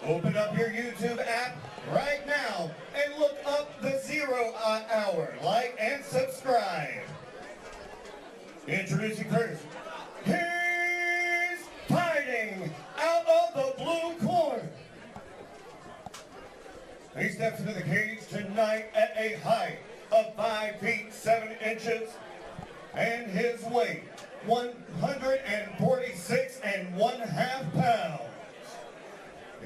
Open up your YouTube app right now and look up the 0 Hour. Like and subscribe. Introducing first, he's fighting out of the blue corner. He steps into the cage tonight at a height of 5 feet 7 inches and his weight 146 1/2 pounds.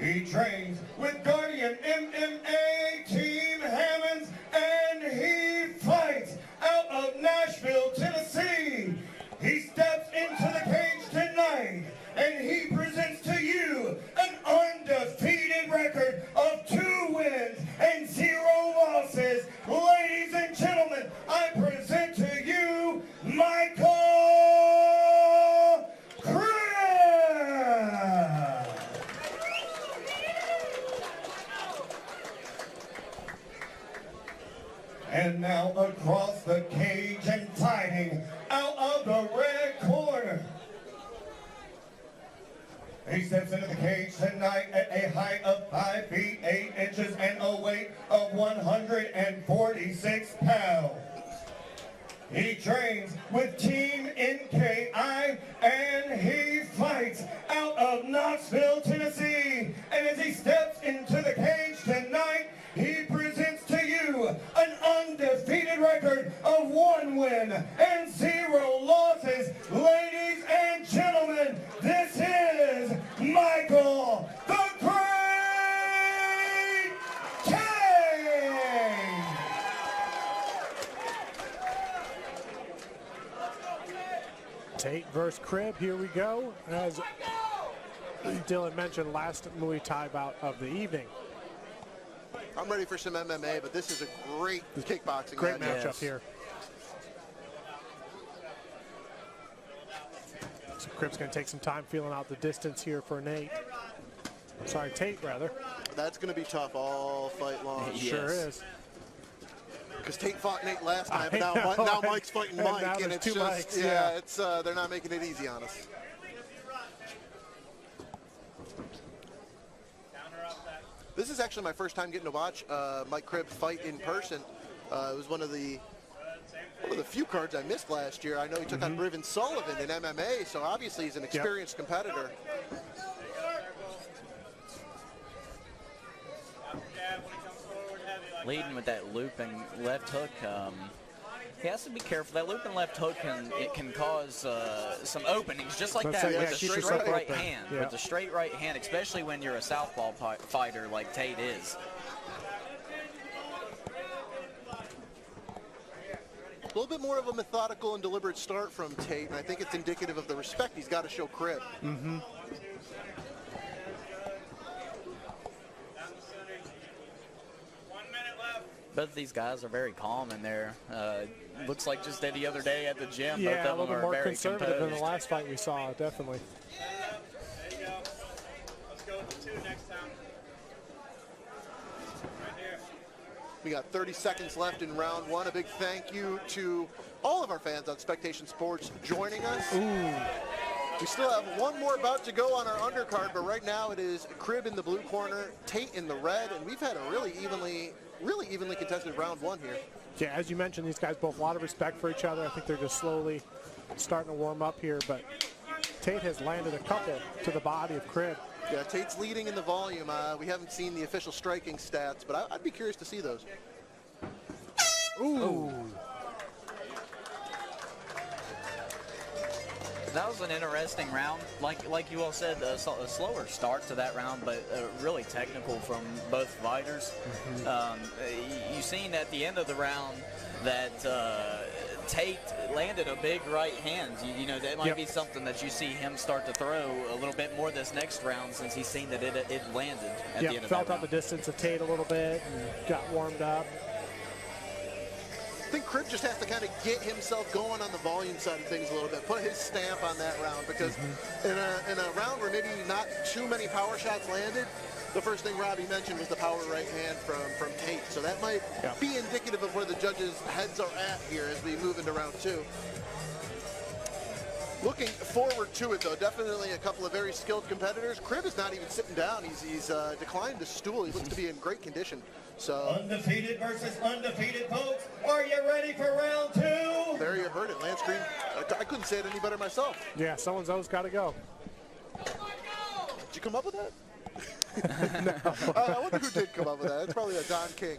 He trains with Guardian MMA Team Hammonds and he fights out of Nashville, Tennessee. He steps into the cage tonight and he presents to you an undefeated record of 2 wins and 0 losses. Ladies and gentlemen, I present to you Michael Cribb. And now across the cage and fighting out of the red corner. He steps into the cage tonight at a height of 5 feet 8 inches and a weight of 146 pounds. He trains with Team NKI and he fights out of Knoxville, Tennessee. And as he steps into the cage tonight, he presents to you an undefeated record of 1 win and 0 losses. Ladies and gentlemen, this is Michael the Great Tate! Tate versus Cribb, here we go. As Dylan mentioned, last Muay Thai bout of the evening. I'm ready for some MMA, but this is a great kickboxing Great match. matchup here. So Cribb's going to take some time feeling out the distance here for Tate, rather. That's going to be tough all fight long. It sure is. Because Tate fought Nate last time, but now Mike's fighting Mike, and it's just, it's they're not making it easy on us. This is actually my first time getting to watch Mike Cribb fight in person. It was one of the few cards I missed last year. I know he took on Brivin Sullivan in MMA, so obviously he's an experienced competitor. Leading with that looping left hook. He has to be careful. That looping left hook can cause some openings, just like that with a straight right hand. With a straight right hand, especially when you're a southpaw fighter like Tate is. A little bit more of a methodical and deliberate start from Tate, and I think it's indicative of the respect he's got to show Cribb. Both of these guys are very calm in there. Looks like just the other day at the gym. Yeah, both of them a little bit more very conservative composed. than the last fight we saw, definitely. There you go. Let's go with the 2 next time. Right here. We got 30 seconds left in round 1. A big thank you to all of our fans on Spectation Sports joining us. We still have one more bout to go on our undercard, but right now it is Cribb in the blue corner, Tate in the red, and we've had a really evenly contested round 1 here. Yeah, as you mentioned, these guys both a lot of respect for each other. I think they're just slowly starting to warm up here, but Tate has landed a couple to the body of Cribb. Yeah, Tate's leading in the volume. We haven't seen the official striking stats, but I'd be curious to see those. Ooh. That was an interesting round. Like you all said, a slower start to that round, but really technical from both fighters. You seen at the end of the round that Tate landed a big right hand. You know, that might be something that you see him start to throw a little bit more this next round, since he's seen that it landed at the end of that felt out round. the distance of Tate a little bit and got warmed up. I think Cribb just has to kind of get himself going on the volume side of things a little bit, put his stamp on that round, because in a round where maybe not too many power shots landed, the first thing Robbie mentioned was the power right hand from Tate. So that might be indicative of where the judges' heads are at here as we move into round 2. Looking forward to it, though. Definitely a couple of very skilled competitors. Cribb is not even sitting down. He's declined his stool. He looks to be in great condition. So Undefeated versus undefeated, folks. Are you ready for round 2? there you heard it. Lance Green. I couldn't say it any better myself. Yeah, someone's always got to go. Did you come up with that? I wonder who did come up with that. It's probably a Don King.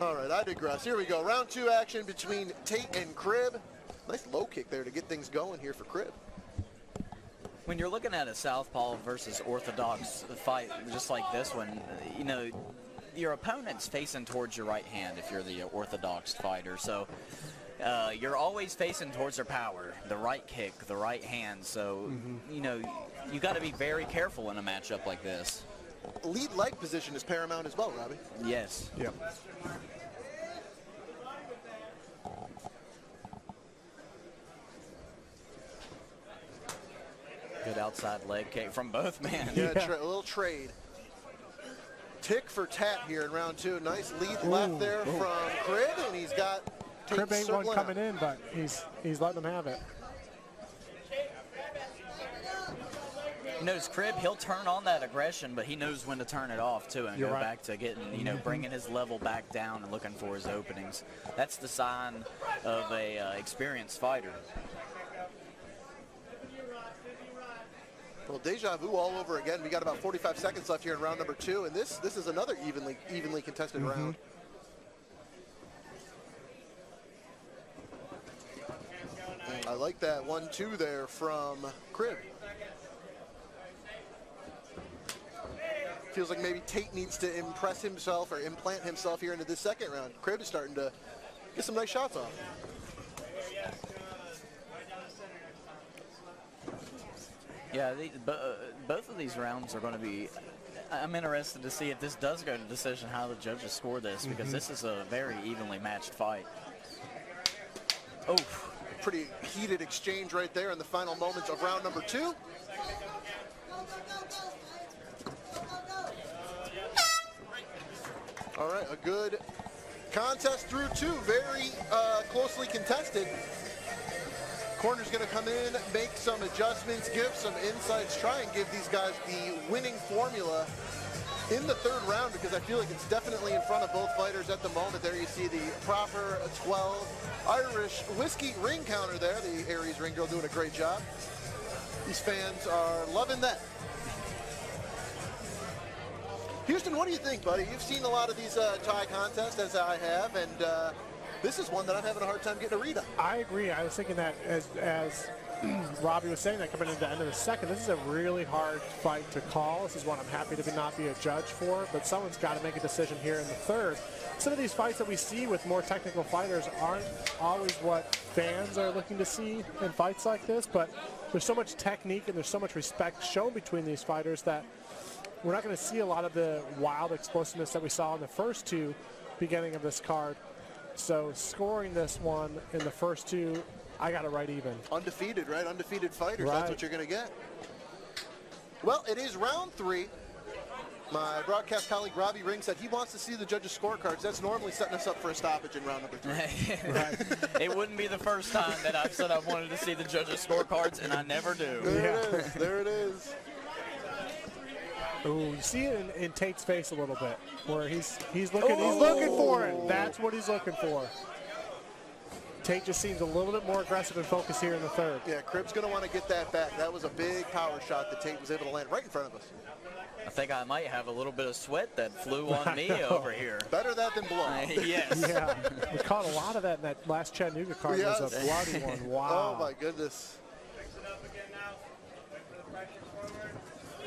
All right, I digress. Here we go. Round 2 action between Tate and Cribb. Nice low kick there to get things going here for Cribb. When you're looking at a southpaw versus orthodox fight just like this one, you know, your opponent's facing towards your right hand if you're the orthodox fighter. So you're always facing towards their power, the right kick, the right hand. So, you know, you got to be very careful in a matchup like this. Lead leg position is paramount as well, Robbie. Yes. Yep. Good outside leg kick from both men. Yeah, a little trade. Tick for tat here in round 2. Nice lead left there from Cribb, and he's got Tate Cribb ain't one circling coming out. in, but he's letting them have it. You notice Cribb, he'll turn on that aggression, but he knows when to turn it off too and You're go right. back to getting, you know, bringing his level back down and looking for his openings. That's the sign of a experienced fighter. Well, deja vu all over again. We got about 45 seconds left here in round number 2, and this is another evenly contested round. I like that 1-2 there from Cribb. Feels like maybe Tate needs to impress himself or implant himself here into this second round. Cribb is starting to get some nice shots off. Yeah, both of these rounds are going to be, I'm interested to see if this does go to decision, how the judges score this, because this is a very evenly matched fight. Oh, Pretty heated exchange right there in the final moments of round number 2. All right, a good contest through 2, very closely contested. Corner's going to come in, make some adjustments, give some insights, try and give these guys the winning formula in the 3rd round, because I feel like it's definitely in front of both fighters at the moment. There you see the proper 12 Irish whiskey ring counter there. The Aries ring girl doing a great job. These fans are loving that. Houston, what do you think, buddy? You've seen a lot of these tie contests, as I have, and this is one that I'm having a hard time getting a read on. I agree. I was thinking that as Robbie was saying that coming into the end of the second, this is a really hard fight to call. This is one I'm happy to not be a judge for, but someone's got to make a decision here in the 3rd. Some of these fights that we see with more technical fighters aren't always what fans are looking to see in fights like this, but there's so much technique and there's so much respect shown between these fighters that we're not going to see a lot of the wild explosiveness that we saw in the first 2 beginning of this card. So scoring this one in the first 2, I got it right even. Undefeated, right? Undefeated fighters. Right. That's what you're going to get. Well, it is round 3. My broadcast colleague Robbie Ring said he wants to see the judges' scorecards. That's normally setting us up for a stoppage in round number 3. Right. It wouldn't be the first time that I've said I wanted to see the judges' scorecards, and I never do. There it is. There it is. Ooh, you see it in Tate's face a little bit, where he's looking for it. That's what he's looking for. Tate just seems a little bit more aggressive and focused here in the 3rd. Yeah, Cribb's going to want to get that back. That was a big power shot that Tate was able to land right in front of us. I think I might have a little bit of sweat that flew on me over here. Better that than blood. Yes. Yeah, we caught a lot of that in that last Chattanooga card. Yes. It was a bloody one. Wow. Oh, my goodness.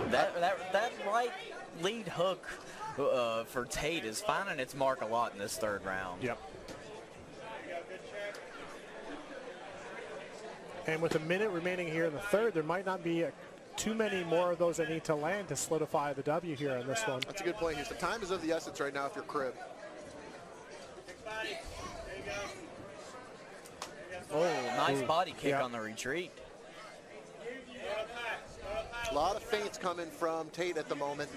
That right lead hook for Tate is finding its mark a lot in this 3rd round. Yep. And with a minute remaining here in the 3rd, there might not be too many more of those that need to land to solidify the W here on this one. That's a good play, Houston. Time is of the essence right now if you're Cribb. Oh, nice body kick Yeah. on the retreat. A lot of feints coming from Tate at the moment.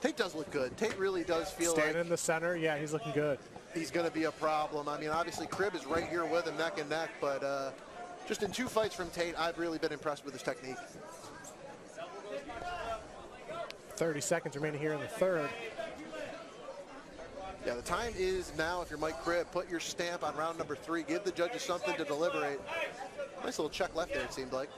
Tate does look good. Tate really does feel Standing like in the center, yeah, he's looking good. he's going to be a problem. I mean, obviously Cribb is right here with him neck and neck, but just in 2 fights from Tate, I've really been impressed with his technique. 30 seconds remaining here in the third. Yeah, the time is now. If you're Mike Cribb, put your stamp on round number 3. Give the judges something to deliberate. Nice little check left there, it seemed like.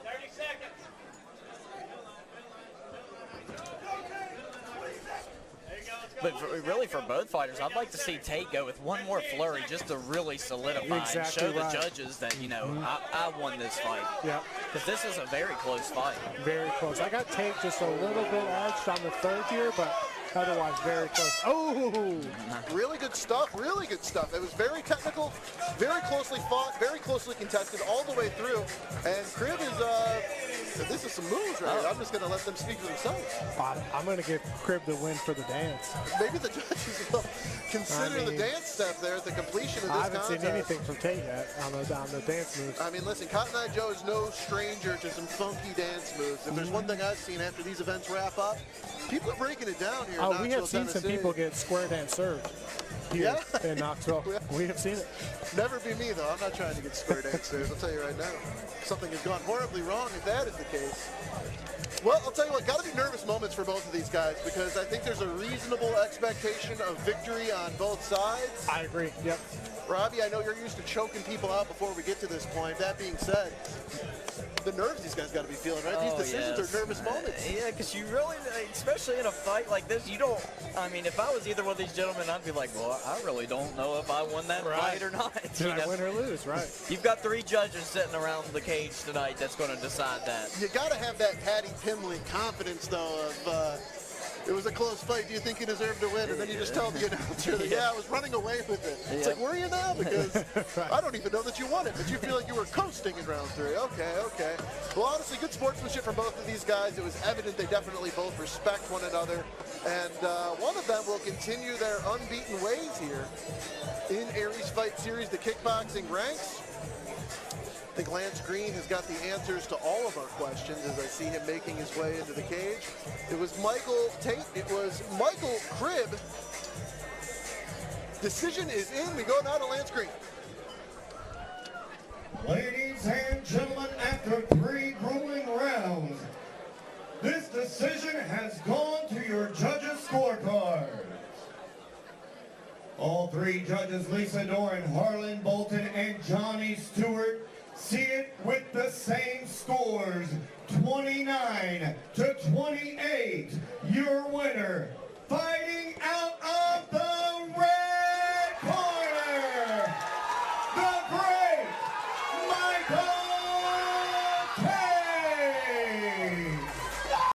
But really, for both fighters, I'd like to see Tate go with one more flurry just to really solidify and show the judges that, you know, I won this fight. Yeah. Because this is a very close fight. Very close. I got Tate just a little bit edged on the third here, but otherwise very close. Oh! Really good stuff, really good stuff. It was very technical, very closely fought, very closely contested all the way through. And Cribb is, this is some moves right here. I'm just going to let them speak for themselves. I'm going to give Cribb the win for the dance. Maybe the judges will consider the dance step there at the completion of this I haven't contest. seen anything from Tate yet on the dance moves. I mean, listen, Cotton Eye Joe is no stranger to some funky dance moves. If there's one thing I've seen after these events wrap up, people are breaking it down here in Knoxville, we have seen Tennessee. some people get square dance served here in Knoxville. We have seen it. Never be me, though. I'm not trying to get square dance served. I'll tell you right now. Something has gone horribly wrong if that is the case. Well, I'll tell you what, got to be nervous moments for both of these guys because I think there's a reasonable expectation of victory on both sides. I agree, yep. Robbie, I know you're used to choking people out before we get to this point. That being said, the nerves these guys got to be feeling, right? These decisions are nervous moments. Yeah, because you really, especially in a fight like this, you don't, I mean, if I was either one of these gentlemen, I'd be like, well, I really don't know if I won that fight or not. Did I win or lose, right? You've got 3 judges sitting around the cage tonight that's going to decide that. You got to have that Patty Pimley confidence, though, of it was a close fight. Do you think you deserved to win? And then you just tell the announcer that, yeah, I was running away with it. It's like, were you now? Because I don't even know that you won it, but you feel like you were coasting in round 3. Okay. Well, honestly, good sportsmanship from both of these guys. It was evident they definitely both respect one another. And one of them will continue their unbeaten ways here in Aries Fight Series, the kickboxing ranks. I think Lance Green has got the answers to all of our questions as I see him making his way into the cage. It was Michael Tate. It was Michael Cribb. Decision is in. We go now to Lance Green. Ladies and gentlemen, after 3 grueling rounds, this decision has gone to your judges' scorecards. All 3 judges, Lisa Doran, Harlan Bolton, and Johnny Stewart, see it with the same scores, 29 to 28.